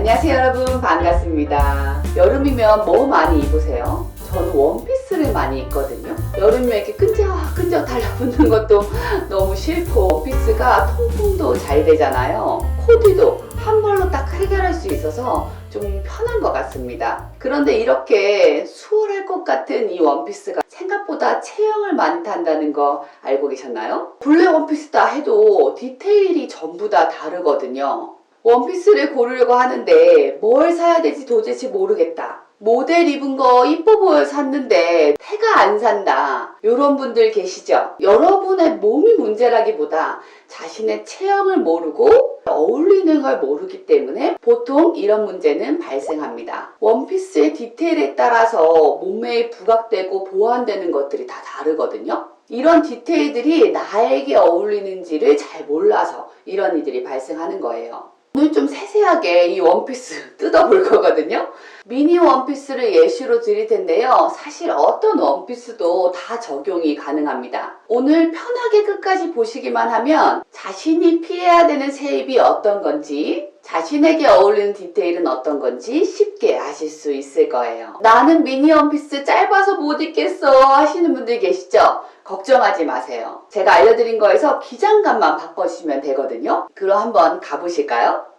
안녕하세요 여러분, 반갑습니다. 여름이면 뭐 많이 입으세요? 저는 원피스를 많이 입거든요. 여름이면 이렇게 끈적끈적 달라붙는 것도 너무 싫고, 원피스가 통풍도 잘 되잖아요. 코디도 한 벌로 딱 해결할 수 있어서 좀 편한 것 같습니다. 그런데 이렇게 수월할 것 같은 이 원피스가 생각보다 체형을 많이 탄다는 거 알고 계셨나요? 블랙 원피스다 해도 디테일이 전부 다 다르거든요. 원피스를 고르려고 하는데 뭘 사야 될지 도대체 모르겠다. 모델 입은 거 이뻐 보여 샀는데 태가 안 산다. 이런 분들 계시죠? 여러분의 몸이 문제라기보다 자신의 체형을 모르고 어울리는 걸 모르기 때문에 보통 이런 문제는 발생합니다. 원피스의 디테일에 따라서 몸매에 부각되고 보완되는 것들이 다 다르거든요. 이런 디테일들이 나에게 어울리는지를 잘 몰라서 이런 일들이 발생하는 거예요. 오늘 좀 세세하게 이 원피스 뜯어볼 거거든요. 미니 원피스를 예시로 드릴 텐데요. 사실 어떤 원피스도 다 적용이 가능합니다. 오늘 편하게 끝까지 보시기만 하면 자신이 피해야 되는 쉐입이 어떤 건지, 자신에게 어울리는 디테일은 어떤 건지 쉽게 아실 수 있을 거예요. 나는 미니 원피스 짧아서 못 입겠어 하시는 분들 계시죠? 걱정하지 마세요. 제가 알려드린 거에서 기장감만 바꿔주시면 되거든요. 그럼 한번 가보실까요?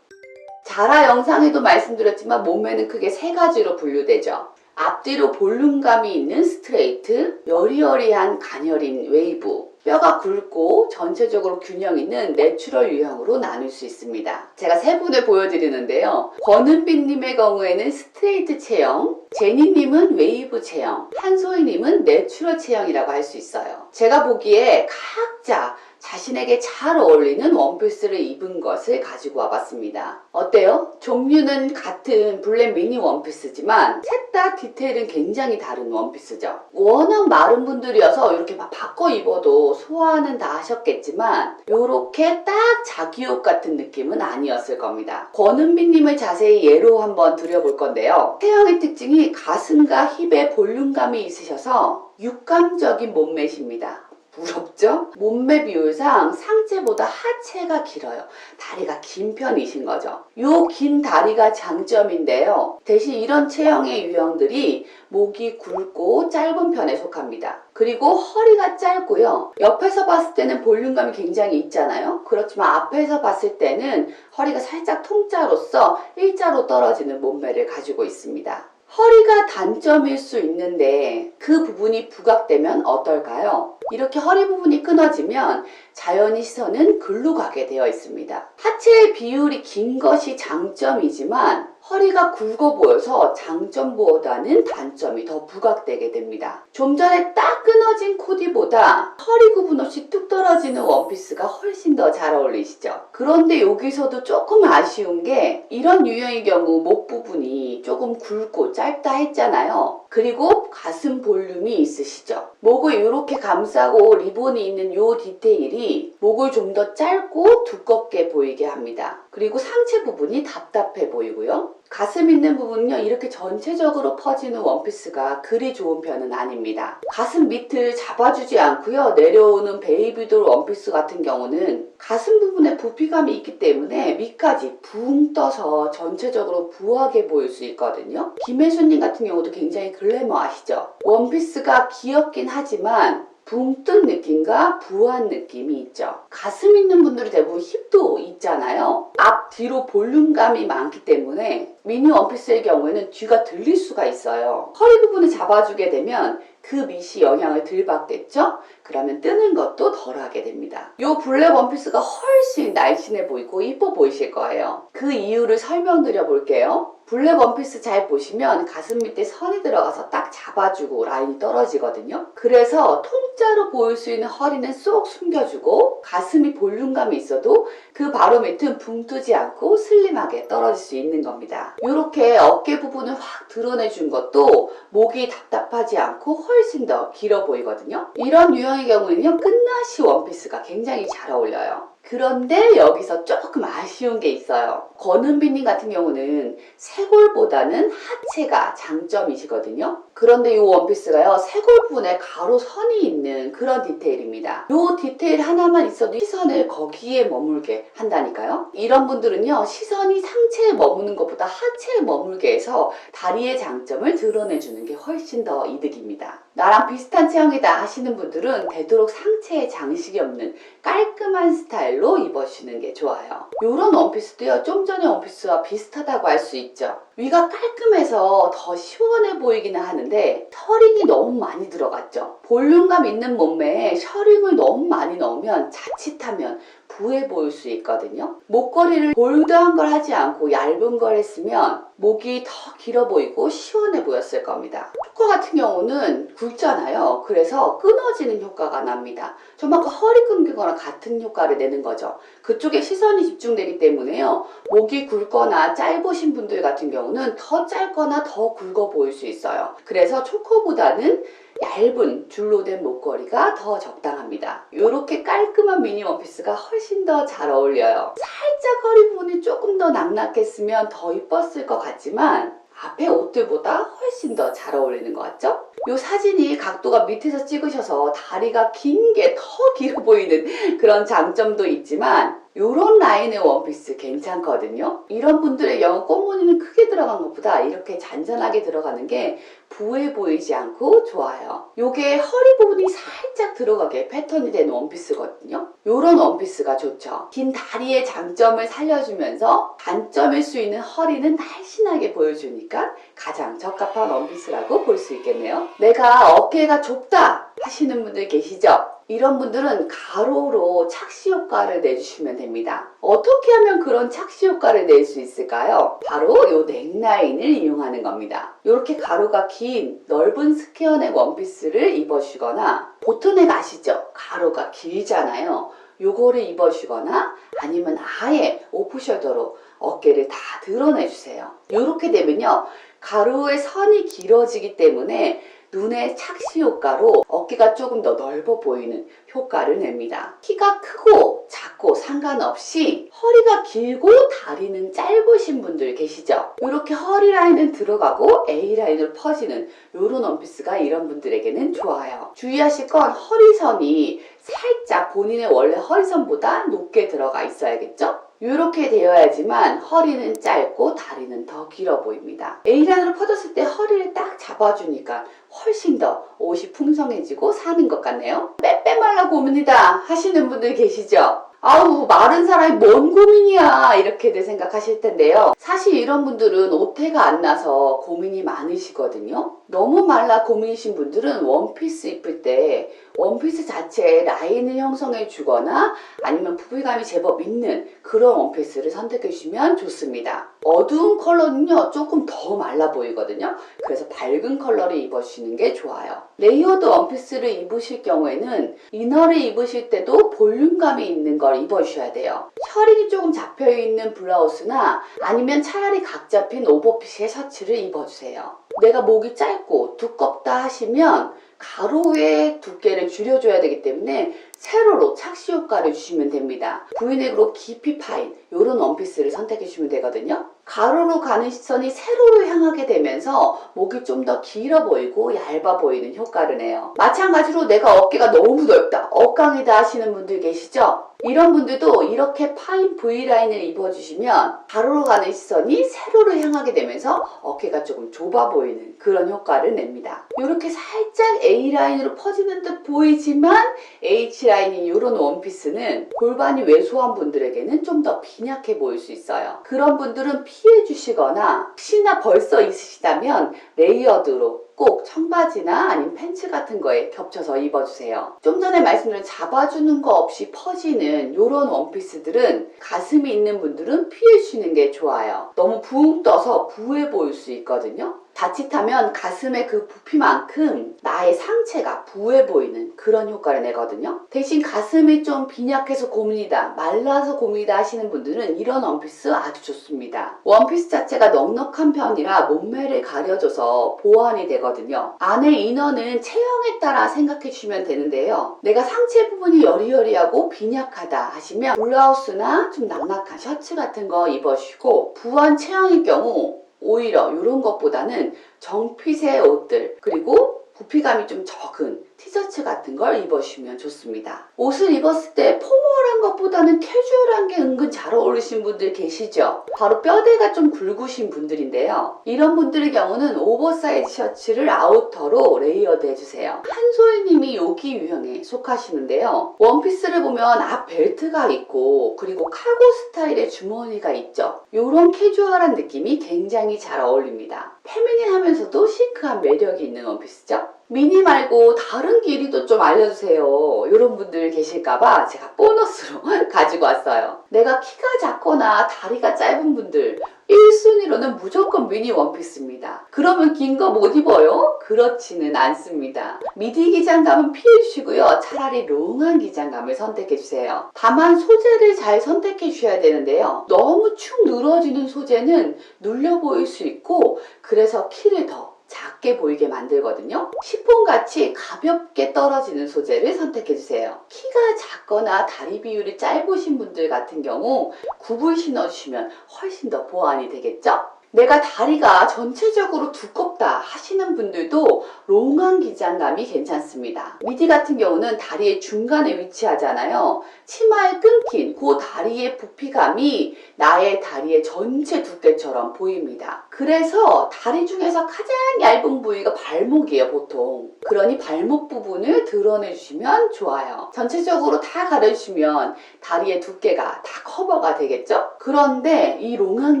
자라 영상에도 말씀드렸지만 몸매는 크게 세 가지로 분류되죠. 앞뒤로 볼륨감이 있는 스트레이트, 여리여리한 가녀린 웨이브, 뼈가 굵고 전체적으로 균형 있는 내추럴 유형으로 나눌 수 있습니다. 제가 세 분을 보여드리는데요. 권은빈님의 경우에는 스트레이트 체형, 제니님은 웨이브 체형, 한소희님은 내추럴 체형이라고 할 수 있어요. 제가 보기에 각자 자신에게 잘 어울리는 원피스를 입은 것을 가지고 와봤습니다. 어때요? 종류는 같은 블랙 미니 원피스지만 셋 다 디테일은 굉장히 다른 원피스죠. 워낙 마른 분들이어서 이렇게 막 바꿔 입어도 소화는 다 하셨겠지만 이렇게 딱 자기 옷 같은 느낌은 아니었을 겁니다. 권은빈님을 자세히 예로 한번 드려볼 건데요. 체형의 특징이 가슴과 힙에 볼륨감이 있으셔서 육감적인 몸매십니다. 부럽죠? 몸매 비율상 상체보다 하체가 길어요. 다리가 긴 편이신 거죠. 요 긴 다리가 장점인데요. 대신 이런 체형의 유형들이 목이 굵고 짧은 편에 속합니다. 그리고 허리가 짧고요. 옆에서 봤을 때는 볼륨감이 굉장히 있잖아요. 그렇지만 앞에서 봤을 때는 허리가 살짝 통짜로서 일자로 떨어지는 몸매를 가지고 있습니다. 허리가 단점일 수 있는데 그 부분이 부각되면 어떨까요? 이렇게 허리 부분이 끊어지면 자연히 시선은 글로 가게 되어 있습니다. 하체의 비율이 긴 것이 장점이지만 허리가 굵어 보여서 장점보다는 단점이 더 부각되게 됩니다. 좀 전에 딱 끊어진 코디보다 허리 구분 없이 뚝 떨어지는 원피스가 훨씬 더 잘 어울리시죠? 그런데 여기서도 조금 아쉬운 게 이런 유형의 경우 목 부분이 조금 굵고 짧다 했잖아요. 그리고 가슴 볼륨이 있으시죠? 목을 이렇게 감싸고 리본이 있는 이 디테일이 목을 좀 더 짧고 두껍게 보이게 합니다. 그리고 상체 부분이 답답해 보이고요. 가슴 있는 부분은요, 이렇게 전체적으로 퍼지는 원피스가 그리 좋은 편은 아닙니다. 가슴 밑을 잡아주지 않고요, 내려오는 베이비돌 원피스 같은 경우는 가슴 부분에 부피감이 있기 때문에 밑까지 붕 떠서 전체적으로 부하게 보일 수 있거든요. 김혜수님 같은 경우도 굉장히 글래머하시죠? 원피스가 귀엽긴 하지만 붕 뜬 느낌과 부한 느낌이 있죠. 가슴 있는 분들이 대부분 힙도 있잖아요. 앞, 뒤로 볼륨감이 많기 때문에 미니 원피스의 경우에는 뒤가 들릴 수가 있어요. 허리 부분을 잡아주게 되면 그 밑이 영향을 덜 받겠죠? 그러면 뜨는 것도 덜 하게 됩니다. 이 블랙 원피스가 훨씬 날씬해 보이고 이뻐 보이실 거예요. 그 이유를 설명드려 볼게요. 블랙 원피스 잘 보시면 가슴 밑에 선이 들어가서 딱 잡아주고 라인이 떨어지거든요. 그래서 통짜로 보일 수 있는 허리는 쏙 숨겨주고 가슴이 볼륨감이 있어도 그 바로 밑은 붕 뜨지 않고 슬림하게 떨어질 수 있는 겁니다. 이렇게 어깨 부분을 확 드러내준 것도 목이 답답하지 않고 훨씬 더 길어 보이거든요. 이런 유형의 경우에는요, 끝나시 원피스가 굉장히 잘 어울려요. 그런데 여기서 조금 아쉬운 게 있어요. 권은빈님 같은 경우는 쇄골보다는 하체가 장점이시거든요. 그런데 이 원피스가요, 쇄골 부분에 가로 선이 있는 그런 디테일입니다. 이 디테일 하나만 있어도 시선을 거기에 머물게 한다니까요. 이런 분들은요, 시선이 상체에 머무는 것보다 하체에 머물게 해서 다리의 장점을 드러내주는 게 훨씬 더 이득입니다. 나랑 비슷한 체형이다 하시는 분들은 되도록 상체에 장식이 없는 깔끔한 스타일로 입어주시는 게 좋아요. 이런 원피스도요, 좀 전의 원피스와 비슷하다고 할 수 있죠. 위가 깔끔해서 더 시원해 보이기는 하는데 셔링이 너무 많이 들어갔죠. 볼륨감 있는 몸매에 셔링을 너무 많이 넣으면 자칫하면 부해 보일 수 있거든요. 목걸이를 볼드한 걸 하지 않고 얇은 걸 했으면 목이 더 길어 보이고 시원해 보였을 겁니다. 초커 같은 경우는 굵잖아요. 그래서 끊어지는 효과가 납니다. 저만큼 허리 끊기거나 같은 효과를 내는 거죠. 그쪽에 시선이 집중되기 때문에요. 목이 굵거나 짧으신 분들 같은 경우는 더 짧거나 더 굵어 보일 수 있어요. 그래서 초커보다는 얇은 줄로 된 목걸이가 더 적당합니다. 이렇게 깔끔한 미니 원피스가 훨씬 더 잘 어울려요. 살짝 허리 부분이 조금 더 낙낙했으면 더 이뻤을 것 같지만 앞에 옷들보다 훨씬 더 잘 어울리는 것 같죠? 이 사진이 각도가 밑에서 찍으셔서 다리가 긴 게 더 길어 보이는 그런 장점도 있지만 이런 라인의 원피스 괜찮거든요. 이런 분들의 경우 꽃무늬는 크게 들어간 것보다 이렇게 잔잔하게 들어가는 게 부해 보이지 않고 좋아요. 이게 허리 부분이 살짝 들어가게 패턴이 된 원피스거든요. 이런 원피스가 좋죠. 긴 다리의 장점을 살려주면서 단점일 수 있는 허리는 날씬하게 보여주니까 가장 적합한 원피스라고 볼 수 있겠네요. 내가 어깨가 좁다 하시는 분들 계시죠? 이런 분들은 가로로 착시 효과를 내주시면 됩니다. 어떻게 하면 그런 착시 효과를 낼 수 있을까요? 바로 이 넥라인을 이용하는 겁니다. 이렇게 가로가 긴 넓은 스퀘어넥 원피스를 입어주거나 보트넥 아시죠? 가로가 길잖아요. 요거를 입어주거나 아니면 아예 오프숄더로 어깨를 다 드러내주세요. 이렇게 되면요, 가로의 선이 길어지기 때문에 눈의 착시 효과로 어깨가 조금 더 넓어 보이는 효과를 냅니다. 키가 크고 작고 상관없이 허리가 길고 다리는 짧으신 분들 계시죠? 이렇게 허리 라인은 들어가고 A라인으로 퍼지는 이런 원피스가 이런 분들에게는 좋아요. 주의하실 건 허리선이 살짝 본인의 원래 허리선보다 높게 들어가 있어야겠죠? 이렇게 되어야지만 허리는 짧고 다리는 더 길어 보입니다. A라인으로 퍼졌을 때 허리를 딱 잡아주니까 훨씬 더 옷이 풍성해지고 사는 것 같네요. 빼빼 말라 고민이다 하시는 분들 계시죠? 아우, 마른 사람이 뭔 고민이야 이렇게들 생각하실 텐데요. 사실 이런 분들은 오태가 안 나서 고민이 많으시거든요. 너무 말라 고민이신 분들은 원피스 입을 때 원피스 자체에 라인을 형성해 주거나 아니면 부피감이 제법 있는 그런 원피스를 선택해 주시면 좋습니다. 어두운 컬러는요, 조금 더 말라 보이거든요. 그래서 밝은 컬러를 입어주시는 게 좋아요. 레이어드 원피스를 입으실 경우에는 이너를 입으실 때도 볼륨감이 있는 걸 입어주셔야 돼요. 셔링이 조금 잡혀있는 블라우스나 아니면 차라리 각 잡힌 오버핏의 셔츠를 입어주세요. 내가 목이 짧고 두껍다 하시면 가로의 두께를 줄여줘야 되기 때문에 세로로 착시 효과를 주시면 됩니다. V넥으로 깊이 파인 이런 원피스를 선택해 주시면 되거든요. 가로로 가는 시선이 세로로 향하게 되면서 목이 좀 더 길어 보이고 얇아 보이는 효과를 내요. 마찬가지로 내가 어깨가 너무 넓다, 억강이다 하시는 분들 계시죠? 이런 분들도 이렇게 파인 V라인을 입어주시면 가로로 가는 시선이 세로로 향하게 되면서 어깨가 조금 좁아 보이는 그런 효과를 냅니다. 이렇게 살짝 A라인으로 퍼지는 듯 보이지만 H라인인 이런 원피스는 골반이 왜소한 분들에게는 좀 더 빈약해 보일 수 있어요. 그런 분들은 피해 주시거나 혹시나 벌써 있으시다면 레이어드로 꼭 청바지나 아니면 팬츠 같은 거에 겹쳐서 입어주세요. 좀 전에 말씀드린 잡아주는 거 없이 퍼지는 이런 원피스들은 가슴이 있는 분들은 피해 주시는 게 좋아요. 너무 붕 떠서 부해 보일 수 있거든요. 자칫하면 가슴의 그 부피만큼 나의 상체가 부해 보이는 그런 효과를 내거든요. 대신 가슴이 좀 빈약해서 고민이다, 말라서 고민이다 하시는 분들은 이런 원피스 아주 좋습니다. 원피스 자체가 넉넉한 편이라 몸매를 가려줘서 보완이 되거든요. 안에 이너는 체형에 따라 생각해 주시면 되는데요. 내가 상체 부분이 여리여리하고 빈약하다 하시면 블라우스나 좀 낙낙한 셔츠 같은 거 입어주시고, 부한 체형일 경우 오히려 이런 것보다는 정핏의 옷들, 그리고 부피감이 좀 적은 티셔츠 같은 걸 입으시면 좋습니다. 옷을 입었을 때 포멀한 것보다는 캐주얼한 게 은근 잘 어울리신 분들 계시죠? 바로 뼈대가 좀 굵으신 분들인데요. 이런 분들의 경우는 오버사이즈 셔츠를 아우터로 레이어드 해주세요. 한솔님이 여기 유형에 속하시는데요. 원피스를 보면 앞 벨트가 있고 그리고 카고 스타일의 주머니가 있죠. 이런 캐주얼한 느낌이 굉장히 잘 어울립니다. 페미닌하면서도 시크한 매력이 있는 원피스죠. 미니 말고 다른 길이도 좀 알려주세요. 이런 분들 계실까봐 제가 보너스로 가지고 왔어요. 내가 키가 작거나 다리가 짧은 분들 1순위로는 무조건 미니 원피스입니다. 그러면 긴 거 못 입어요? 그렇지는 않습니다. 미디 기장감은 피해주시고요. 차라리 롱한 기장감을 선택해주세요. 다만 소재를 잘 선택해주셔야 되는데요. 너무 축 늘어지는 소재는 눌려 보일 수 있고 그래서 키를 더 작게 보이게 만들거든요. 시폰같이 가볍게 떨어지는 소재를 선택해주세요. 키가 작거나 다리 비율이 짧으신 분들 같은 경우 굽을 신어주시면 훨씬 더 보완이 되겠죠? 내가 다리가 전체적으로 두껍다 하시는 분들도 롱한 기장감이 괜찮습니다. 미디 같은 경우는 다리의 중간에 위치하잖아요. 치마에 끊긴 그 다리의 부피감이 나의 다리의 전체 두께처럼 보입니다. 그래서 다리 중에서 가장 얇은 부위가 발목이에요, 보통. 그러니 발목 부분을 드러내주시면 좋아요. 전체적으로 다 가려주시면 다리의 두께가 다 커버가 되겠죠? 그런데 이 롱한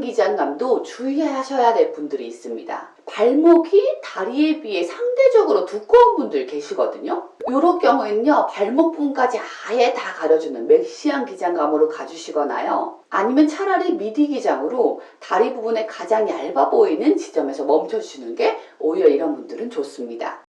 기장감도 주의하셔야 될 분들이 있습니다. 발목이 다리에 비해 상대적으로 두꺼운 분들 계시거든요. 이럴 경우에는요, 발목 부분까지 아예 다 가려주는 맥시한 기장감으로 가주시거나요, 아니면 차라리 미디 기장으로 다리 부분에 가장 얇아 보이는 지점에서 멈춰주시는 게 오히려 이런 분들은 좋습니다.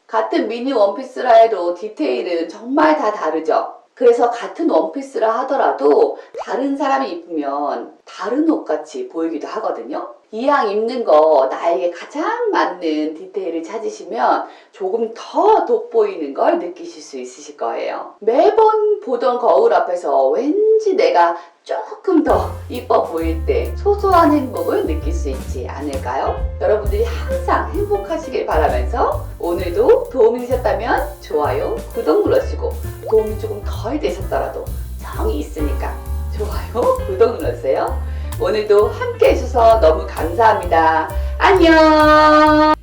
같은 미니 원피스라 해도 디테일은 정말 다 다르죠. 그래서 같은 원피스라 하더라도 다른 사람이 입으면 다른 옷같이 보이기도 하거든요. 이왕 입는 거 나에게 가장 맞는 디테일을 찾으시면 조금 더 돋보이는 걸 느끼실 수 있으실 거예요. 매번 보던 거울 앞에서 왠지 내가 조금 더 이뻐 보일 때 소소한 행복을 느낄 수 있지 않을까요? 여러분들이 항상 행복하시길 바라면서 오늘도 도움이 되셨다면 좋아요, 구독 눌러주시고 도움이 조금 덜 되셨더라도 정이 있으니까 좋아요, 구독 눌러주세요. 오늘도 함께 해주셔서 너무 감사합니다. 안녕.